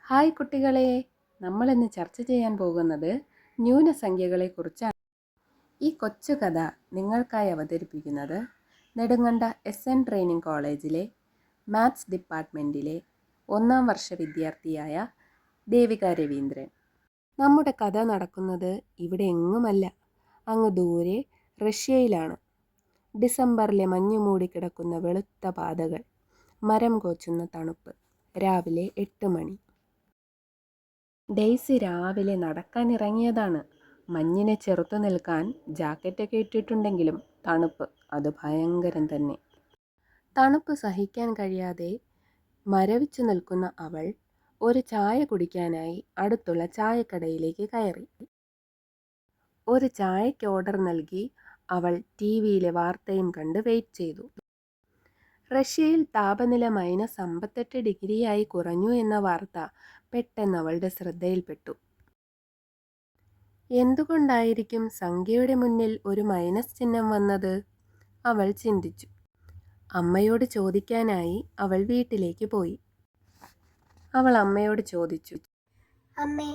Hi കുട്ടികളെ, നമ്മളിന്ന് ചർച്ച ചെയ്യാൻ പോകുന്നത് ന്യൂനസംഖ്യകളെക്കുറിച്ചാണ്. ഈ കൊച്ചു കഥ നിങ്ങൾക്കായി അവതരിപ്പിക്കുന്നത് നെടുങ്കണ്ട SN ട്രെയിനിങ് കോളേജിലെ മാത്സ് ഡിപ്പാർട്ട്മെൻറ്റിലെ 1ാം വർഷ വിദ്യാർത്ഥിയായ ദേവിക രവീന്ദ്രൻ. നമ്മുടെ കഥ നടക്കുന്നത് ഇവിടെ എങ്ങുമല്ല, അങ്ങ് ദൂരെ റഷ്യയിലാണ്. ഡിസംബറിലെ മഞ്ഞു മൂടിക്കിടക്കുന്ന വെളുത്ത പാതകൾ, മരം കോച്ചുന്ന തണുപ്പ്, രാവിലെ 8 മണി. ഡെയ്സി രാവിലെ നടക്കാനിറങ്ങിയതാണ്. മഞ്ഞിനെ ചെറുത്തു നിൽക്കാൻ ജാക്കറ്റൊക്കെ ഇട്ടിട്ടുണ്ടെങ്കിലും തണുപ്പ് അത് ഭയങ്കരം തന്നെ. തണുപ്പ് സഹിക്കാൻ കഴിയാതെ മരവിച്ചു നിൽക്കുന്ന അവൾ ഒരു ചായ കുടിക്കാനായി അടുത്തുള്ള ചായക്കടയിലേക്ക് കയറി. ഒരു ചായയ്ക്ക് ഓർഡർ നൽകി അവൾ TV-യിലെ വാർത്തയും കണ്ട് വെയിറ്റ് ചെയ്തു. റഷ്യയിൽ താപനില -58 ഡിഗ്രിയായി കുറഞ്ഞു എന്ന വാർത്ത പെട്ടെന്ന് അവളുടെ ശ്രദ്ധയിൽപ്പെട്ടു. എന്തുകൊണ്ടായിരിക്കും സംഖ്യയുടെ മുന്നിൽ ഒരു മൈനസ് ചിഹ്നം വന്നത്? അവൾ ചിന്തിച്ചു. അമ്മയോട് ചോദിക്കാനായി അവൾ വീട്ടിലേക്ക് പോയി. അവൾ അമ്മയോട് ചോദിച്ചു, അമ്മേ,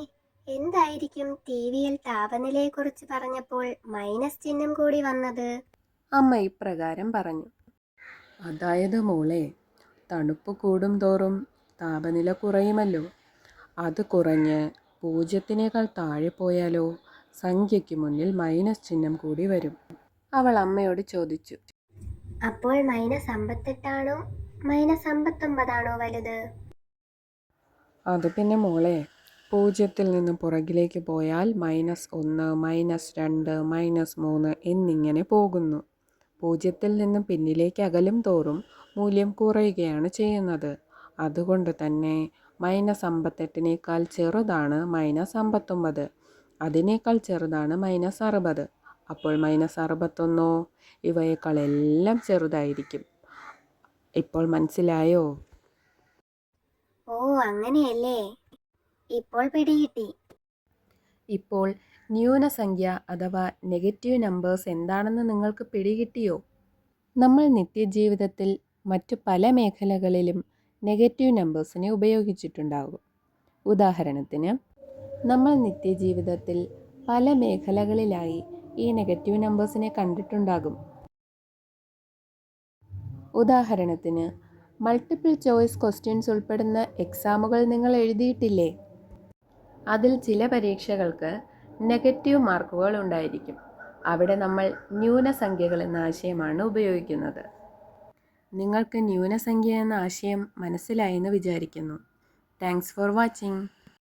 എന്തായിരിക്കും TV-യിൽ താപനിലയെക്കുറിച്ച് പറഞ്ഞപ്പോൾ മൈനസ് ചിഹ്നം കൂടി വന്നത്? അമ്മ ഇപ്രകാരം പറഞ്ഞു. അതായത് മോളെ, തണുപ്പ് കൂടും തോറും താപനില കുറയുമല്ലോ. അത് കുറഞ്ഞ് 0-നേക്കാൾ താഴെ പോയാലോ സംഖ്യയ്ക്ക് മുന്നിൽ മൈനസ് ചിഹ്നം കൂടി വരും. അവൾ അമ്മയോട് ചോദിച്ചു. അപ്പോൾ -58 ആണോ -59 വലുത്? അത് പിന്നെ മോളെ, 0-ൽ നിന്ന് പുറകിലേക്ക് പോയാൽ -1, -2, -3 എന്നിങ്ങനെ പോകുന്നു. 0-ൽ നിന്ന് പിന്നിലേക്ക് അകലും തോറും മൂല്യം കുറയുകയാണ് ചെയ്യുന്നത്. അതുകൊണ്ട് തന്നെ -58-നേക്കാൾ ചെറുതാണ് -59, അതിനേക്കാൾ ചെറുതാണ് -60. അപ്പോൾ -61 ഇവയേക്കാൾ എല്ലാം ചെറുതായിരിക്കും. ഇപ്പോൾ മനസ്സിലായോ? ഓ, അങ്ങനെയല്ലേ. ഇപ്പോൾ പിടികിട്ടി. ഇപ്പോൾ ന്യൂനസംഖ്യ അഥവാ നെഗറ്റീവ് നമ്പേഴ്സ് എന്താണെന്ന് നിങ്ങൾക്ക് പിടികിട്ടിയോ? നമ്മൾ നിത്യജീവിതത്തിൽ മറ്റു പല മേഖലകളിലും നെഗറ്റീവ് നമ്പേഴ്സിനെ ഉപയോഗിച്ചിട്ടുണ്ടാകും. ഉദാഹരണത്തിന്, നമ്മൾ നിത്യജീവിതത്തിൽ പല മേഖലകളിലായി ഈ നെഗറ്റീവ് നമ്പേഴ്സിനെ കണ്ടിട്ടുണ്ടാകും. ഉദാഹരണത്തിന്, മൾട്ടിപ്പിൾ ചോയ്സ് ക്വസ്റ്റ്യൻസ് ഉൾപ്പെടുന്ന എക്സാമുകൾ നിങ്ങൾ എഴുതിയിട്ടില്ലേ? അതിൽ ചില പരീക്ഷകൾക്ക് നെഗറ്റീവ് മാർക്കുകൾ ഉണ്ടായിരിക്കും. അവിടെ നമ്മൾ ന്യൂനസംഖ്യകൾ എന്ന ആശയമാണ് ഉപയോഗിക്കുന്നത്. നിങ്ങൾക്ക് ന്യൂനസംഖ്യ എന്ന ആശയം മനസ്സിലായെന്ന് വിചാരിക്കുന്നു. Thanks for watching.